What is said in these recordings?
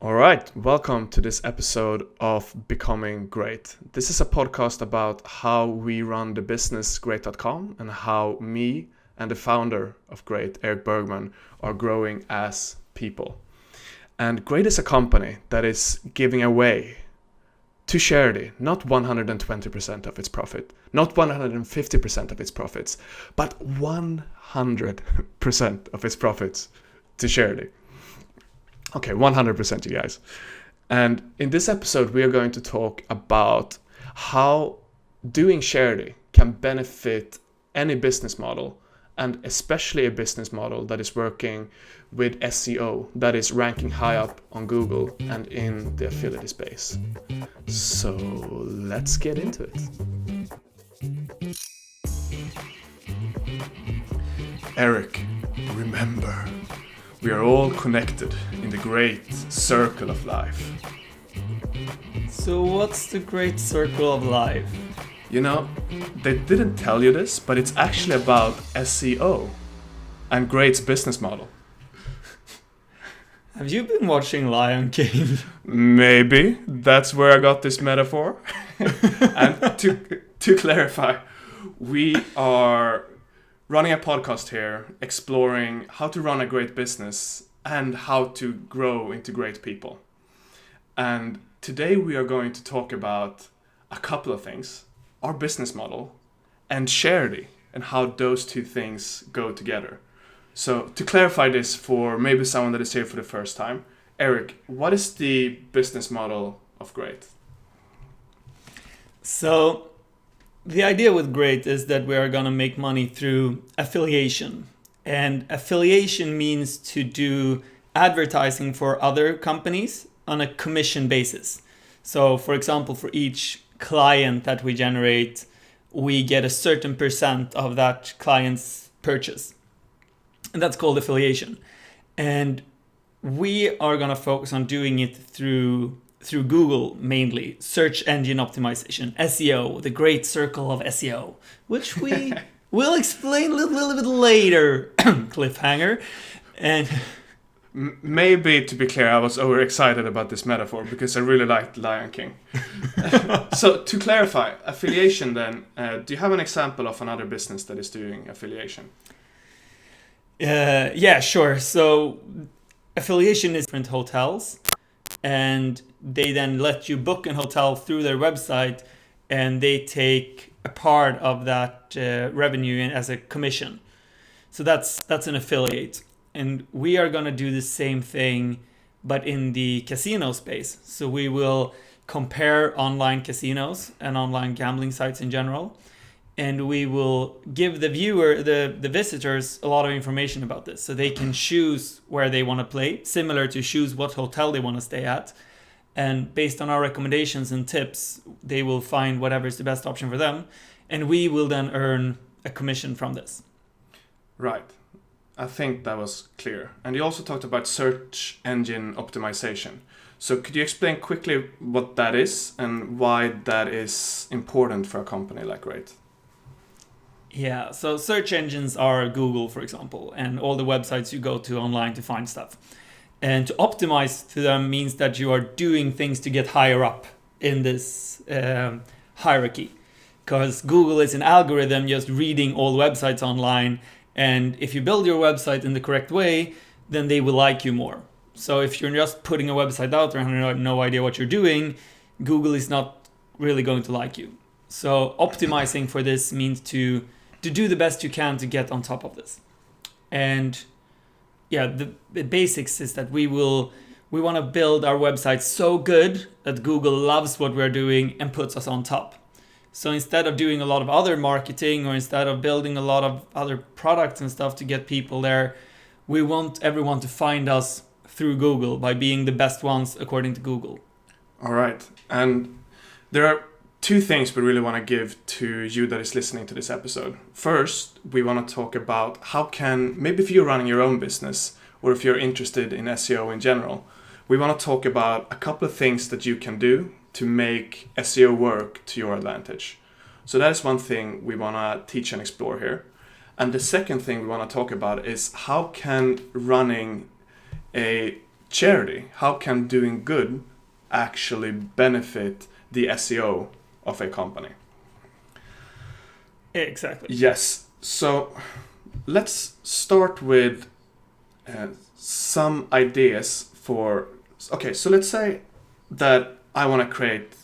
All right, welcome to this episode of Becoming Great. This is a podcast about how we run the business Great.com and how me and the founder of Great, Eric Bergman, are growing as people. And Great is a company that is giving away to charity, not 120% of its profit, not 150% of its profits, but 100% of its profits to charity. Okay, 100% you guys. And in this episode, we are going to talk about how doing charity can benefit any business model, and especially a business model that is working with SEO, that is ranking high up on Google and in the affiliate space. So let's get into it. Eric, remember, we are all connected in the great circle of life. So what's the great circle of life? You know, they didn't tell you this, but it's actually about SEO and Great's business model. Have you been watching Lion King? Maybe that's where I got this metaphor. And to clarify, we are running a podcast here exploring how to run a great business and how to grow into great people. And today we are going to talk about a couple of things: our business model and charity, and how those two things go together. So to clarify this for maybe someone that is here for the first time, Eric, what is the business model of Great? So the idea with Great is that we are going to make money through affiliation. And affiliation means to do advertising for other companies on a commission basis. So for example, for each client that we generate, we get a certain percent of that client's purchase. And that's called affiliation. And we are going to focus on doing it through Google mainly, search engine optimization, SEO, the great circle of SEO, which we will explain a little bit later. Cliffhanger. And maybe to be clear, I was overexcited about this metaphor because I really liked Lion King. So to clarify, affiliation then, do you have an example of another business that is doing affiliation? Yeah, sure. So affiliation is different hotels, and they then let you book an hotel through their website, and they take a part of that revenue as a commission. So that's an affiliate. And we are going to do the same thing, but in the casino space. So we will compare online casinos and online gambling sites in general. And we will give the viewer, the visitors, a lot of information about this. So they can choose where they want to play, similar to choose what hotel they want to stay at. And based on our recommendations and tips, they will find whatever is the best option for them. And we will then earn a commission from this. Right. I think that was clear. And you also talked about search engine optimization. So could you explain quickly what that is and why that is important for a company like Great? Yeah, so search engines are Google, for example, and all the websites you go to online to find stuff. And to optimize to them means that you are doing things to get higher up in this hierarchy. Because Google is an algorithm just reading all websites online. And if you build your website in the correct way, then they will like you more. So if you're just putting a website out there and have no idea what you're doing, Google is not really going to like you. So optimizing for this means to do the best you can to get on top of this. And yeah, the basics is that we want to build our website so good that Google loves what we're doing and puts us on top. So instead of doing a lot of other marketing, or instead of building a lot of other products and stuff to get people there, we want everyone to find us through Google by being the best ones according to Google. All right. And there are two things we really want to give to you that is listening to this episode. First, we want to talk about how can, maybe if you're running your own business or if you're interested in SEO in general, we want to talk about a couple of things that you can do to make SEO work to your advantage. So that is one thing we want to teach and explore here. And the second thing we want to talk about is how can running a charity? How can doing good actually benefit the SEO of a company? Exactly. Yes. So let's start with some ideas for. Okay, so let's say that I want to create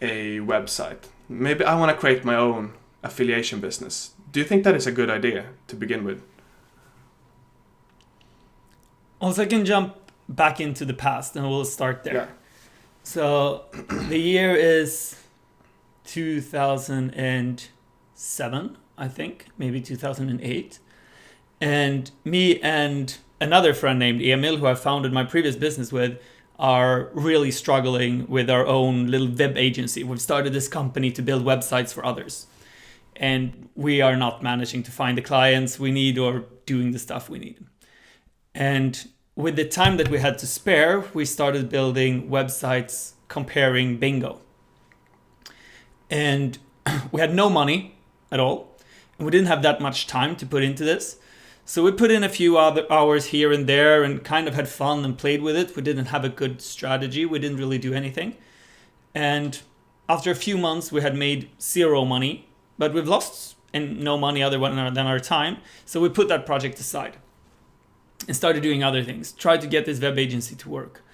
a website. Maybe I want to create my own affiliation business. Do you think that is a good idea to begin with? Also, I can jump back into the past and we'll start there. Yeah. So the year is 2007, I think, maybe 2008. And me and another friend named Emil, who I founded my previous business with, are really struggling with our own little web agency. We've started this company to build websites for others. And we are not managing to find the clients we need or doing the stuff we need. And with the time that we had to spare, we started building websites comparing bingo. And we had no money at all. And we didn't have that much time to put into this. So we put in a few other hours here and there and kind of had fun and played with it. We didn't have a good strategy. We didn't really do anything. And after a few months, we had made zero money, but we've lost no money other than our time. So we put that project aside and started doing other things, tried to get this web agency to work.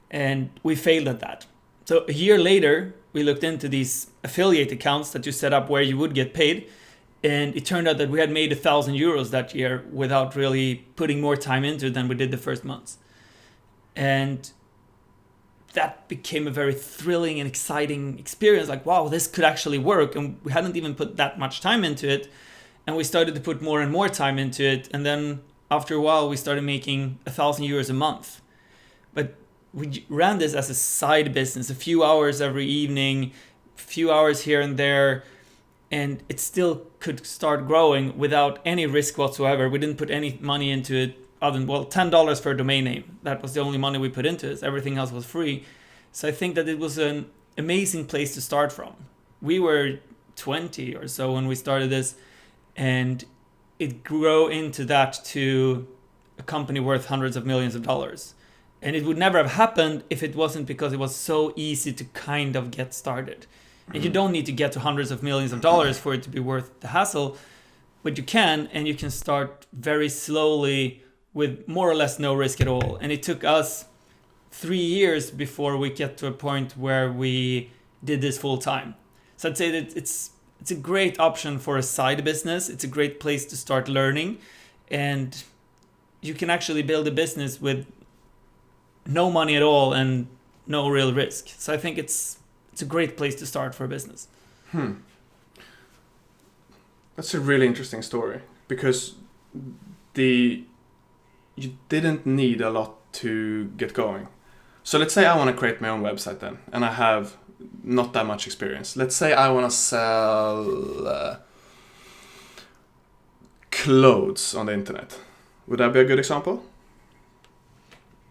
And we failed at that. So a year later, we looked into these affiliate accounts that you set up where you would get paid. And it turned out that we had made €1,000 that year without really putting more time into it than we did the first months. And that became a very thrilling and exciting experience. Like, wow, this could actually work. And we hadn't even put that much time into it. And we started to put more and more time into it. And then after a while, we started making €1,000 a month. But we ran this as a side business, a few hours every evening, a few hours here and there. And it still could start growing without any risk whatsoever. We didn't put any money into it other than, $10 for a domain name. That was the only money we put into it. Everything else was free. So I think that it was an amazing place to start from. We were 20 or so when we started this, and it grew into that to a company worth hundreds of millions of dollars. And it would never have happened if it wasn't because it was so easy to kind of get started. And you don't need to get to hundreds of millions of dollars for it to be worth the hassle, but you can, and you can start very slowly with more or less no risk at all. And it took us 3 years before we get to a point where we did this full time. So I'd say that it's a great option for a side business. It's a great place to start learning, and you can actually build a business with no money at all and no real risk. So I think it's a great place to start for a business. That's a really interesting story, because you didn't need a lot to get going. So let's say I want to create my own website then, and I have not that much experience. Let's say I want to sell clothes on the internet. Would that be a good example?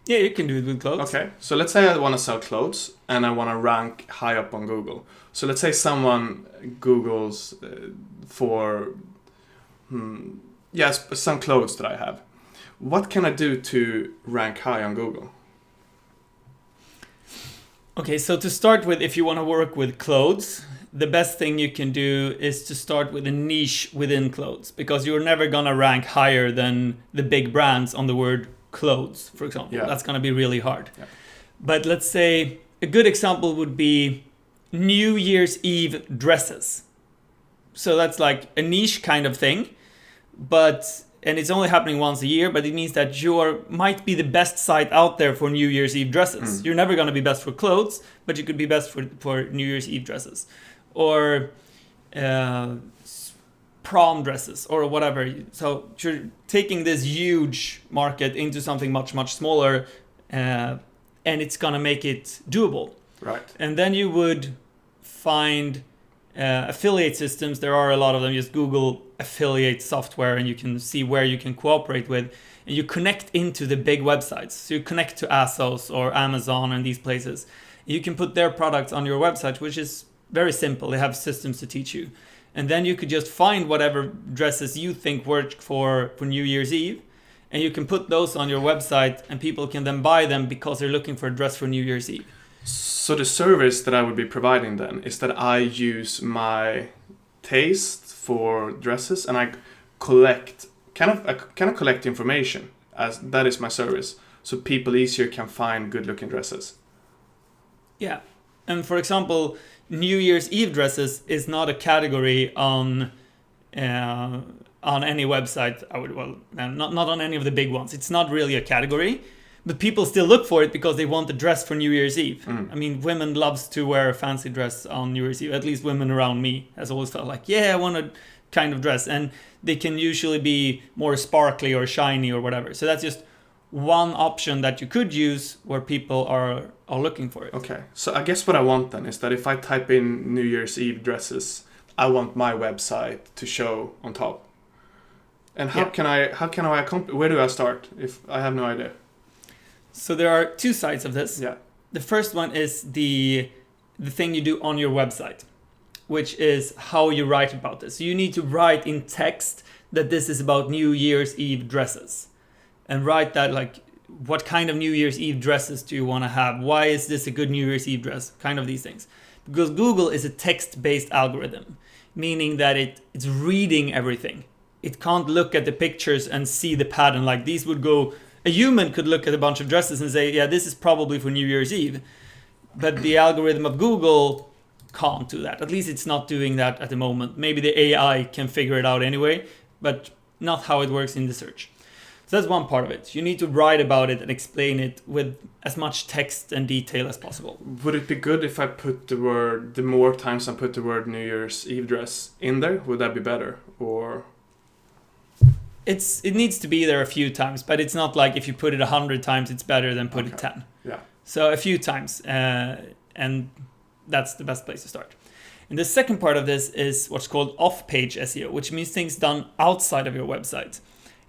Yeah, you can do it with clothes. Okay, so let's say I want to sell clothes and I want to rank high up on Google. So let's say someone Googles for some clothes that I have. What can I do to rank high on Google? Okay, so to start with, if you want to work with clothes, the best thing you can do is to start with a niche within clothes, because you're never going to rank higher than the big brands on the word clothes, for example. Yeah. That's going to be really hard. Yeah. But let's say a good example would be New Year's Eve dresses. So that's like a niche kind of thing, and it's only happening once a year, but it means that you might be the best site out there for New Year's Eve dresses. You're never going to be best for clothes, but you could be best for New Year's Eve dresses, or prom dresses, or whatever. So you're taking this huge market into something much, much smaller, and it's going to make it doable. Right. And then you would find affiliate systems. There are a lot of them. Just Google affiliate software and you can see where you can cooperate with, and you connect into the big websites. So you connect to ASOS or Amazon and these places. You can put their products on your website, which is very simple. They have systems to teach you. And then you could just find whatever dresses you think work for New Year's Eve, And you can put those on your website and people can then buy them because they're looking for a dress for New Year's Eve. So the service that I would be providing then is that I use my taste for dresses and I collect collect information, as that is my service, so people easier can find good looking dresses. Yeah. And for example, New Year's Eve dresses is not a category on any website. Not on any of the big ones. It's not really a category, but people still look for it because they want a dress for New Year's Eve. I mean, women loves to wear a fancy dress on New Year's Eve. At least women around me has always felt like, yeah, I want a kind of dress, and they can usually be more sparkly or shiny or whatever. So that's just one option that you could use where people are looking for it. Okay, so I guess what I want then is that if I type in New Year's Eve dresses, I want my website to show on top. And how can I accomplish? Where do I start if I have no idea? So there are two sides of this. Yeah. The first one is the thing you do on your website, which is how you write about this. So you need to write in text that this is about New Year's Eve dresses. And write that, like, what kind of New Year's Eve dresses do you want to have? Why is this a good New Year's Eve dress? Kind of these things. Because Google is a text-based algorithm, meaning that it's reading everything. It can't look at the pictures and see the pattern. Like, these would go... A human could look at a bunch of dresses and say, yeah, this is probably for New Year's Eve. But the algorithm of Google can't do that. At least it's not doing that at the moment. Maybe the AI can figure it out anyway, but not how it works in the search. So that's one part of it. You need to write about it and explain it with as much text and detail as possible. Would it be good if I put the more times I put the word New Year's Eve dress in there? Would that be better? Or... It needs to be there a few times, but it's not like if you put it 100 times, it's better than put it 10. Yeah. So a few times, and that's the best place to start. And the second part of this is what's called off-page SEO, which means things done outside of your website.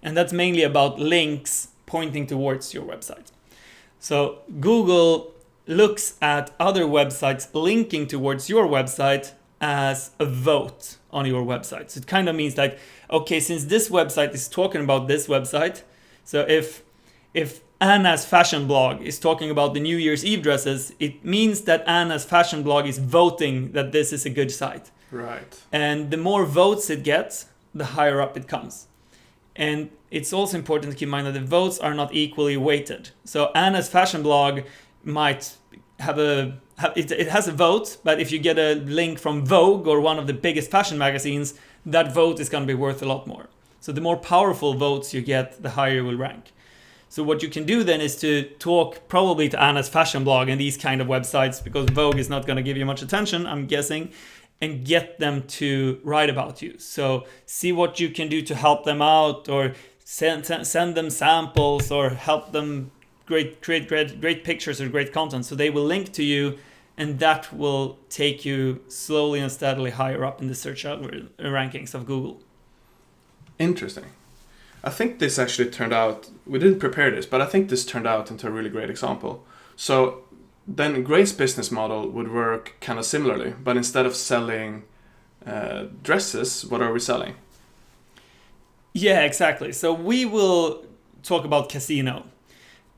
And that's mainly about links pointing towards your website. So Google looks at other websites linking towards your website as a vote on your website. So it kind of means like, okay, since this website is talking about this website, so if Anna's fashion blog is talking about the New Year's Eve dresses, it means that Anna's fashion blog is voting that this is a good site. Right. And the more votes it gets, the higher up it comes. And it's also important to keep in mind that the votes are not equally weighted. So Anna's fashion blog might have it has a vote, but if you get a link from Vogue or one of the biggest fashion magazines, that vote is going to be worth a lot more. So the more powerful votes you get, the higher you will rank. So what you can do then is to talk probably to Anna's fashion blog and these kind of websites, because Vogue is not going to give you much attention, I'm guessing, and get them to write about you. So see what you can do to help them out, or send them samples, or help them create great pictures or great content. So they will link to you, and that will take you slowly and steadily higher up in the search rankings of Google. Interesting. I think this actually turned out, we didn't prepare this, but I think this turned out into a really great example. So then Grace's business model would work kind of similarly, but instead of selling dresses, what are we selling? Yeah, exactly. So we will talk about casino.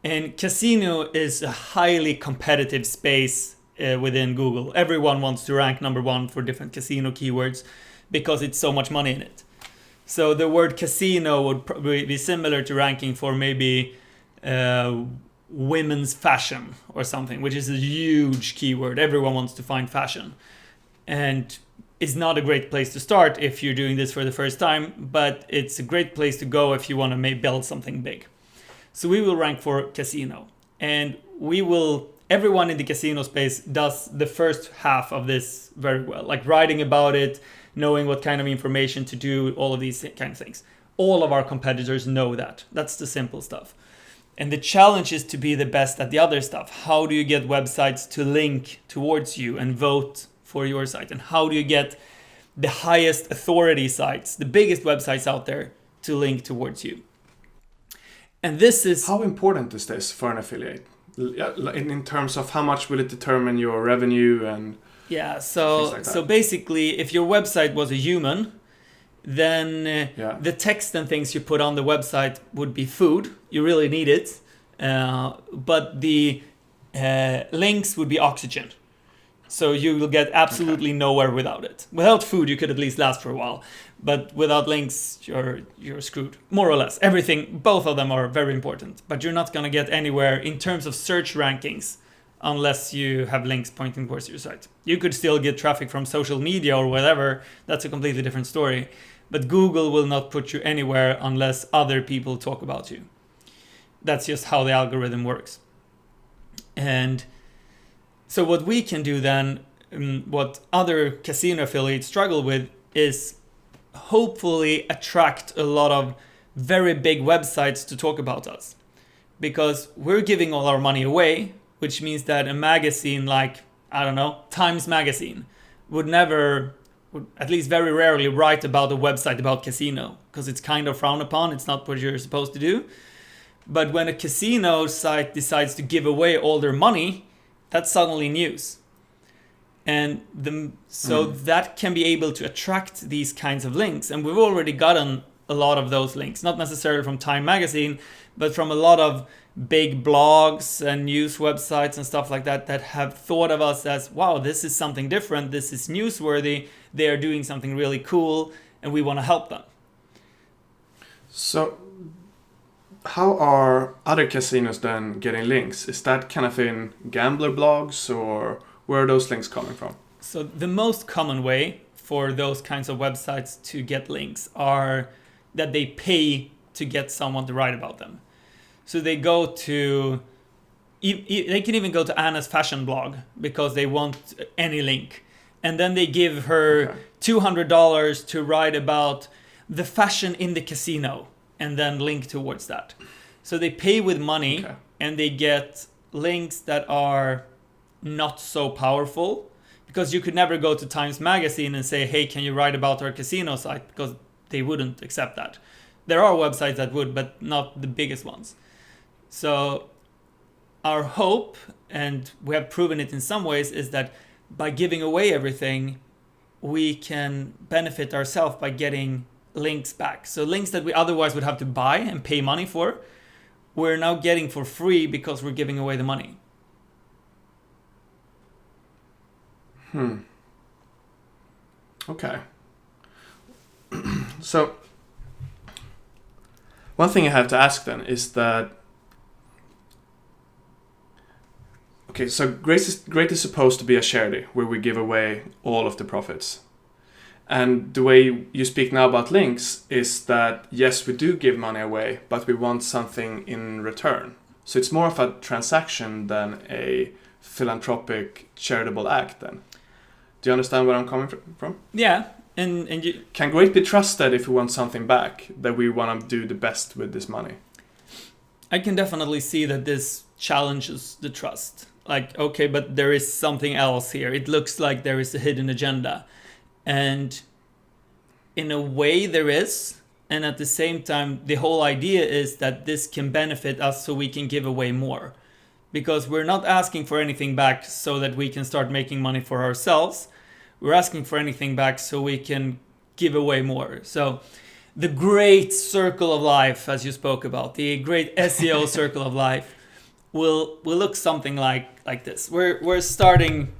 And casino is a highly competitive space within Google. Everyone wants to rank number one for different casino keywords because it's so much money in it. So the word casino would probably be similar to ranking for maybe women's fashion or something, which is a huge keyword. Everyone wants to find fashion. And it's not a great place to start if you're doing this for the first time, but it's a great place to go if you want to build something big. So we will rank for casino. And everyone in the casino space does the first half of this very well, like writing about it, knowing what kind of information to do, all of these kind of things. All of our competitors know that. That's the simple stuff. And the challenge is to be the best at the other stuff. How do you get websites to link towards you and vote for your site? And how do you get the highest authority sites, the biggest websites out there, to link towards you? And this is... How important is this for an affiliate? In terms of how much will it determine your revenue and... Yeah, so basically, if your website was a human, then the text and things you put on the website would be food. You really need it. But the links would be oxygen. So you will get absolutely nowhere without it. Without food, you could at least last for a while. But without links, you're screwed. More or less. Everything, both of them are very important. But you're not going to get anywhere in terms of search rankings unless you have links pointing towards your site. You could still get traffic from social media or whatever. That's a completely different story. But Google will not put you anywhere unless other people talk about you. That's just how the algorithm works. And so what we can do then, what other casino affiliates struggle with, is hopefully attract a lot of very big websites to talk about us. Because we're giving all our money away, which means that a magazine like, I don't know, Times Magazine would at least very rarely write about a website about casino, because it's kind of frowned upon. It's not what you're supposed to do. But when a casino site decides to give away all their money, that's suddenly news. And that can be able to attract these kinds of links. And we've already gotten a lot of those links, not necessarily from Time Magazine, but from a lot of big blogs and news websites and stuff like that have thought of us as, wow, this is something different. This is newsworthy. They are doing something really cool and we want to help them. So how are other casinos then getting links? Is that kind of in gambler blogs, or where are those links coming from? So the most common way for those kinds of websites to get links are that they pay to get someone to write about them. So they go to, they can even go to Anna's fashion blog because they want any link. And then they give her $200 to write about the fashion in the casino and then link towards that. So they pay with money and they get links that are not so powerful, because you could never go to Times Magazine and say, hey, can you write about our casino site? Because they wouldn't accept that. There are websites that would, but not the biggest ones. So our hope, and we have proven it in some ways, is that by giving away everything, we can benefit ourselves by getting links back. So links that we otherwise would have to buy and pay money for, we're now getting for free because we're giving away the money. Okay. So one thing I have to ask then is that, okay, so Great is supposed to be a charity where we give away all of the profits. And the way you speak now about links is that, yes, we do give money away, but we want something in return. So it's more of a transaction than a philanthropic charitable act then. Do you understand where I'm coming from? Yeah. And you... Can Great be trusted if we want something back, that we want to do the best with this money? I can definitely see that this challenges the trust. Like, okay, but there is something else here. It looks like there is a hidden agenda. And in a way there is. And at the same time, the whole idea is that this can benefit us so we can give away more. Because we're not asking for anything back so that we can start making money for ourselves. We're asking for anything back so we can give away more. So the great circle of life, as you spoke about, the great SEO circle of life will look something like this. We're starting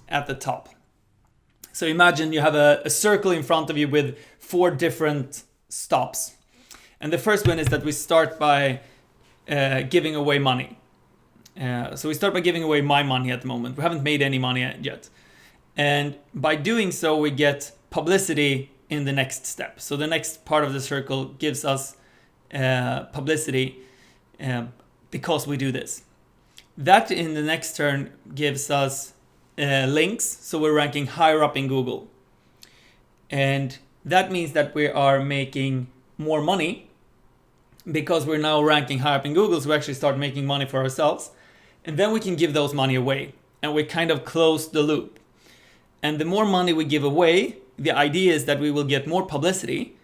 at the top. So imagine you have a circle in front of you with 4 different stops. And the first one is that we start by giving away money. So we start by giving away my money at the moment. We haven't made any money yet. And by doing so, we get publicity in the next step. So the next part of the circle gives us publicity because we do this. That in the next turn gives us links. So we're ranking higher up in Google. And that means that we are making more money because we're now ranking higher up in Google. So we actually start making money for ourselves. And then we can give those money away. And we kind of close the loop. And the more money we give away, the idea is that we will get more publicity.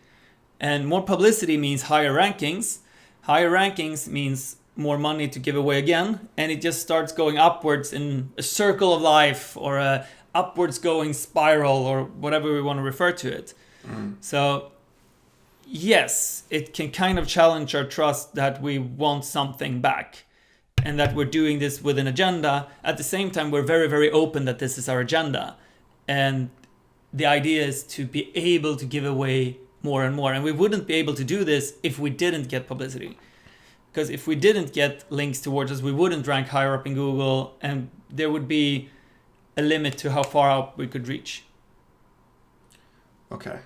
And more publicity means higher rankings. Higher rankings means more money to give away again. And it just starts going upwards in a circle of life, or a upwards going spiral, or whatever we want to refer to it. So yes, it can kind of challenge our trust that we want something back and that we're doing this with an agenda. At the same time, we're very, very open that this is our agenda. And the idea is to be able to give away more and more. And we wouldn't be able to do this if we didn't get publicity. Because if we didn't get links towards us, we wouldn't rank higher up in Google, and there would be a limit to how far out we could reach. Okay.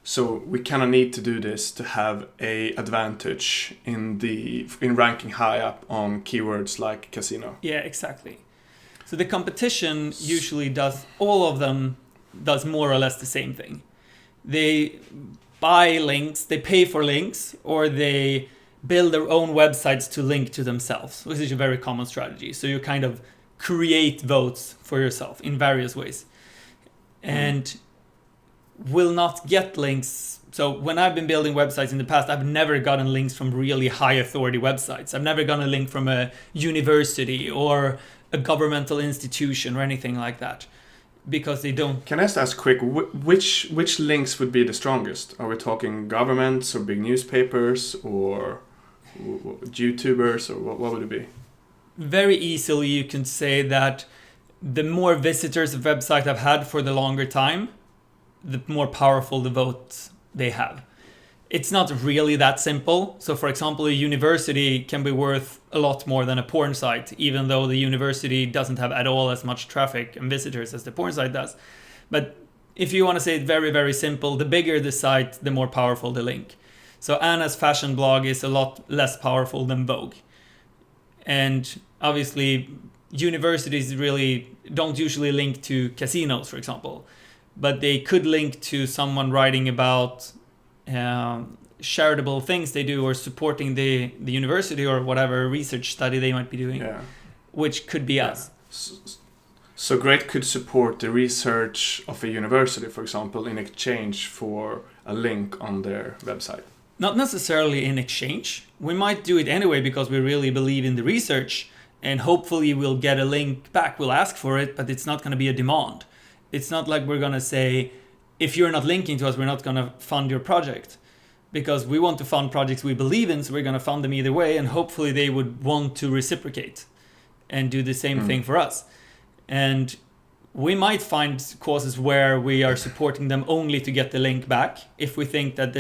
So we kind of need to do this to have a advantage in ranking high up on keywords like casino. Yeah, exactly. So the competition usually does, all of them does more or less the same thing. They buy links, they pay for links, or they build their own websites to link to themselves, which is a very common strategy. So you kind of create votes for yourself in various ways. And will not get links. So when I've been building websites in the past, I've never gotten links from really high authority websites. I've never gotten a link from a university or a governmental institution or anything like that, because they don't. Can I just ask quick, which links would be the strongest? Are we talking governments or big newspapers or YouTubers, or what would it be? Very easily you can say that the more visitors a website have had for the longer time, the more powerful the votes they have. It's not really that simple. So for example, a university can be worth a lot more than a porn site, even though the university doesn't have at all as much traffic and visitors as the porn site does. But if you want to say it very, very simple, the bigger the site, the more powerful the link. So Anna's fashion blog is a lot less powerful than Vogue. And obviously, universities really don't usually link to casinos, for example. But they could link to someone writing about charitable things they do, or supporting the university or whatever research study they might be doing, which could be us. So Great could support the research of a university, for example, in exchange for a link on their website. Not necessarily in exchange. We might do it anyway because we really believe in the research, and hopefully we'll get a link back. We'll ask for it, but it's not going to be a demand. It's not like we're going to say, if you're not linking to us, we're not going to fund your project. Because we want to fund projects we believe in, so we're going to fund them either way, and hopefully they would want to reciprocate and do the same thing for us. And we might find causes where we are supporting them only to get the link back, if we think that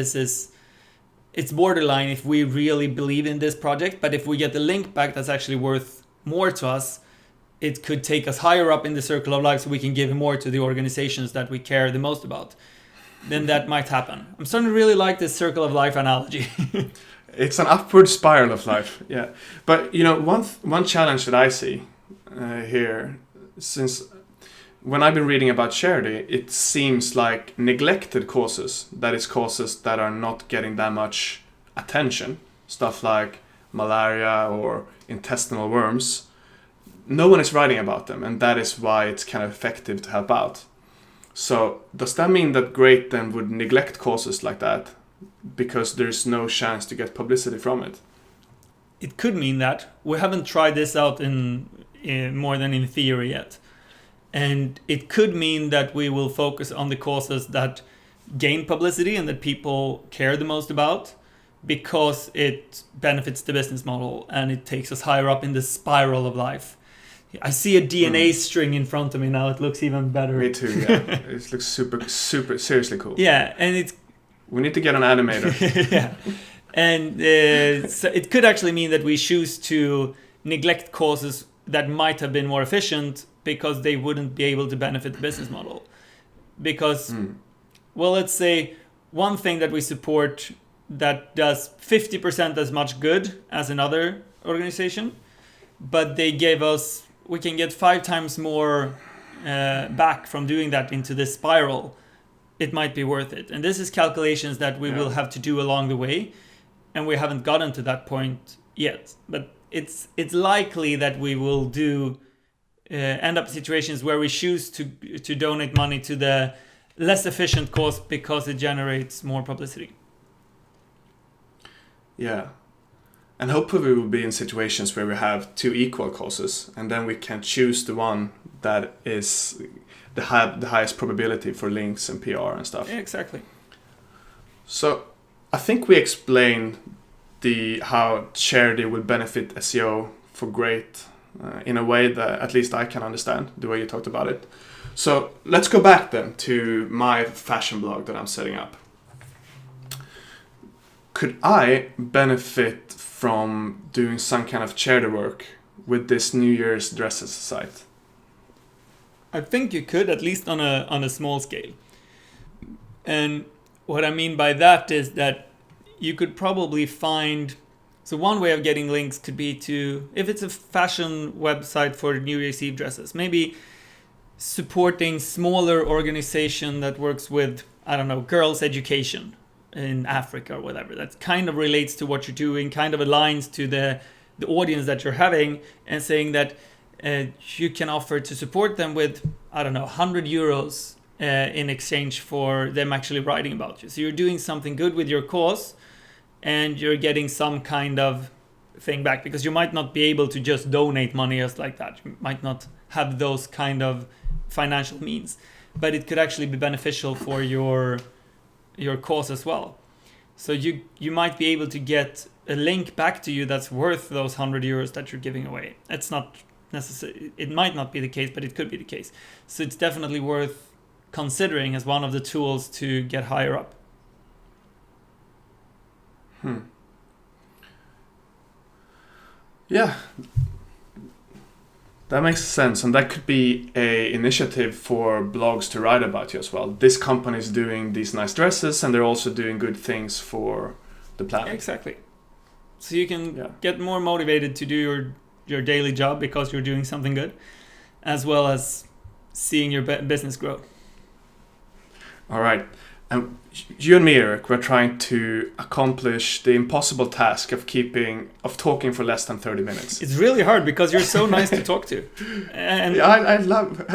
it's borderline if we really believe in this project. But if we get the link back that's actually worth more to us, it could take us higher up in the circle of life so we can give more to the organizations that we care the most about. Then that might happen. I'm starting to really like this circle of life analogy. It's an upward spiral of life, yeah. But one challenge that I see here, since when I've been reading about charity, it seems like neglected causes, that is causes that are not getting that much attention, stuff like malaria or intestinal worms, no one is writing about them, and that is why it's kind of effective to help out. So does that mean that Great then would neglect causes like that because there's no chance to get publicity from it? It could mean that. We haven't tried this out in more than in theory yet. And it could mean that we will focus on the causes that gain publicity and that people care the most about, because it benefits the business model and it takes us higher up in the spiral of life. I see a DNA string in front of me now. It looks even better. Me too, yeah. It looks super, super, seriously cool. Yeah, and we need to get an animator. Yeah. And so it could actually mean that we choose to neglect causes that might have been more efficient because they wouldn't be able to benefit the business model. Because, well, let's say one thing that we support that does 50% as much good as another organization, but they gave us, we can get 5 times more back from doing that into this spiral, it might be worth it. And this is calculations that we will have to do along the way, and we haven't gotten to that point yet. But it's likely that we will do end up situations where we choose to donate money to the less efficient cause because it generates more publicity. Yeah. And hopefully we will be in situations where we have 2 equal causes, and then we can choose the one that is the highest probability for links and PR and stuff. Yeah, exactly. So I think we explained how charity will benefit SEO for great in a way that at least I can understand, the way you talked about it. So let's go back then to my fashion blog that I'm setting up. Could I benefit from doing some kind of charity work with this New Year's dresses site? I think you could, at least on a small scale. And what I mean by that is that you could probably find... So one way of getting links could be to, if it's a fashion website for New Year's Eve dresses, maybe supporting smaller organization that works with, I don't know, girls' education in Africa or whatever. That kind of relates to what you're doing, kind of aligns to the audience that you're having, and saying that you can offer to support them with, I don't know, 100 euros in exchange for them actually writing about you. So you're doing something good with your cause, and you're getting some kind of thing back, because you might not be able to just donate money just like that. You might not have those kind of financial means, but it could actually be beneficial for your cause as well. So you might be able to get a link back to you that's worth those 100 euros that you're giving away. It's not necessary. It might not be the case, but it could be the case. So it's definitely worth considering as one of the tools to get higher up. Yeah, that makes sense, and that could be a initiative for blogs to write about you as well. This company is doing these nice dresses, and they're also doing good things for the planet. Exactly. So you can get more motivated to do your daily job because you're doing something good, as well as seeing your business grow. All right. And you and me, Eric, we're trying to accomplish the impossible task of talking for less than 30 minutes. It's really hard because you're so nice to talk to. And yeah, I love...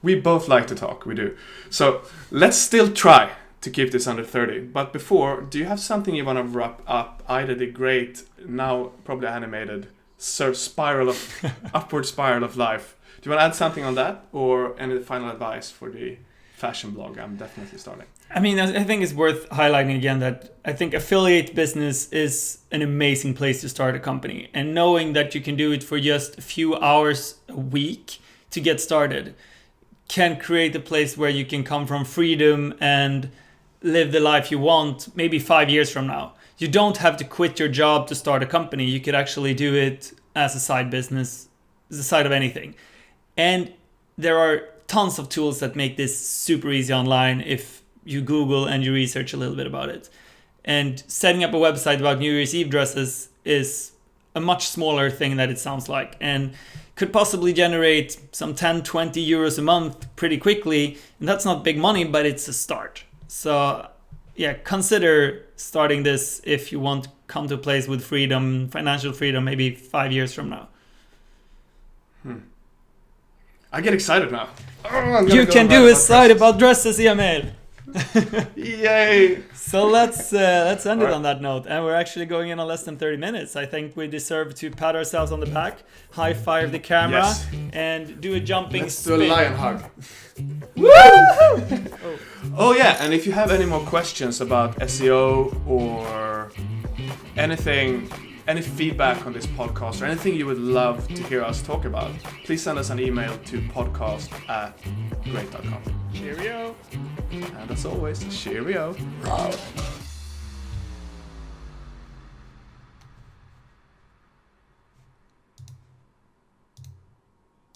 We both like to talk, we do. So let's still try to keep this under 30. But before, do you have something you want to wrap up? Either the great, now probably animated, upward spiral of life. Do you want to add something on that? Or any final advice for the fashion blog I'm definitely starting? I mean, I think it's worth highlighting again that I think affiliate business is an amazing place to start a company. And knowing that you can do it for just a few hours a week to get started can create a place where you can come from freedom and live the life you want maybe 5 years from now. You don't have to quit your job to start a company. You could actually do it as a side business, as a side of anything. And there are tons of tools that make this super easy online if you Google and you research a little bit about it. And setting up a website about New Year's Eve dresses is a much smaller thing than it sounds like, and could possibly generate some 10-20 euros a month pretty quickly. And that's not big money, but it's a start. So yeah, consider starting this if you want to come to a place with freedom, financial freedom, maybe 5 years from now. I get excited now. You can do a site about dresses, Emil. Yay! So let's end it on that note, and we're actually going in on less than 30 minutes. I think we deserve to pat ourselves on the back, high five the camera, and do a jumping spin. Do a lion hug. Woo! Oh yeah, and if you have any more questions about SEO or anything, any feedback on this podcast or anything you would love to hear us talk about, please send us an email to podcast@great.com. Cheerio. And as always, cheerio.